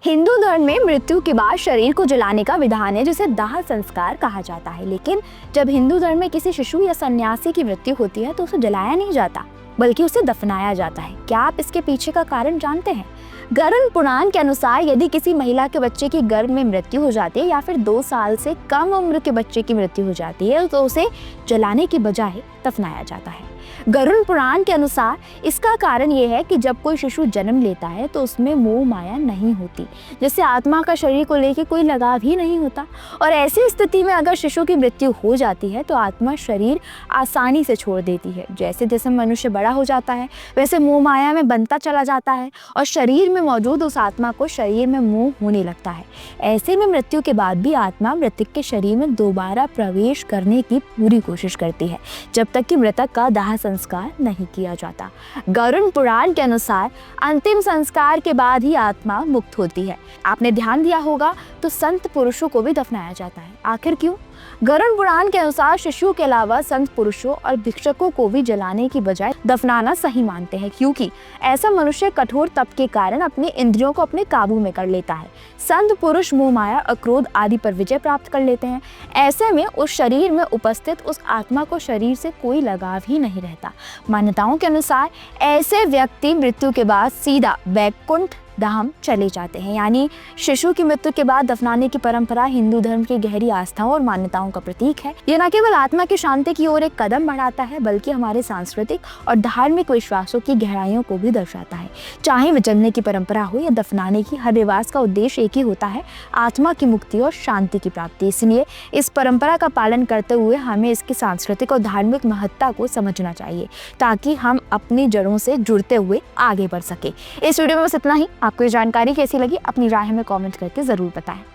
हिंदू धर्म में मृत्यु के बाद शरीर को जलाने का विधान है जिसे दाह संस्कार कहा जाता है। लेकिन जब हिंदू धर्म में किसी शिशु या सन्यासी की मृत्यु होती है तो उसे जलाया नहीं जाता बल्कि उसे दफनाया जाता है। क्या आप इसके पीछे का कारण जानते हैं? गरुड़ पुराण के अनुसार यदि किसी महिला के बच्चे की गर्भ में मृत्यु हो जाती है या फिर 2 साल से कम उम्र के बच्चे की मृत्यु हो जाती है तो उसे जलाने की बजाय दफनाया जाता है। गरुड़ पुराण के अनुसार इसका कारण ये है कि जब कोई शिशु जन्म लेता है तो उसमें मोह माया नहीं होती, जिससे आत्मा का शरीर को लेकर कोई लगाव ही नहीं होता। और ऐसी स्थिति में अगर शिशु की मृत्यु हो जाती है तो आत्मा शरीर आसानी से छोड़ देती है। जैसे जैसे मनुष्य बड़ा हो जाता है वैसे मोह माया में बनता चला जाता है और शरीर में मौजूद उस आत्मा को शरीर में मोह होने लगता है। ऐसे में मृत्यु के बाद भी आत्मा मृतक के शरीर में दोबारा प्रवेश करने की पूरी कोशिश करती है जब तक कि मृतक का दाह संस्कार नहीं किया जाता। गरुड़ पुराण के अनुसार अंतिम संस्कार के बाद ही आत्मा मुक्त होती है। आपने ध्यान दिया होगा तो संत पुरुषों को भी दफनाया जाता है। आखिर क्यों? गरुड़ पुराण के अनुसार शिशुओं के अलावा संत पुरुषों और भिक्षुकों को भी जलाने की बजाय दफनाना सही मानते हैं, क्योंकि ऐसा मनुष्य कठोर तप के कारण अपने इंद्रियों को अपने काबू में कर लेता है। संत पुरुष मोह माया अक्रोध आदि पर विजय प्राप्त कर लेते हैं। ऐसे में उस शरीर में उपस्थित उस आत्मा को शरीर से कोई लगाव ही नहीं रहता। मान्यताओं के अनुसार ऐसे व्यक्ति मृत्यु के बाद सीधा वैकुंठ धाम चले जाते हैं। यानी शिशु की मृत्यु के बाद दफनाने की परंपरा हिंदू धर्म की गहरी आस्थाओं और मान्यताओं का प्रतीक है। यह न केवल आत्मा की शांति की ओर एक कदम बढ़ाता है बल्कि हमारे सांस्कृतिक और धार्मिक विश्वासों की गहराइयों को भी दर्शाता है। चाहे वह जलने की परंपरा हो या दफनाने की, हर रिवाज का उद्देश्य एक ही होता है, आत्मा की मुक्ति और शांति की प्राप्ति। इसलिए इस परंपरा का पालन करते हुए हमें इसकी सांस्कृतिक और धार्मिक महत्ता को समझना चाहिए ताकि हम अपनी जड़ों से जुड़ते हुए आगे बढ़ सके। इस वीडियो में बस इतना ही। आपको ये जानकारी कैसी लगी अपनी राय हमें कमेंट करके ज़रूर बताएं।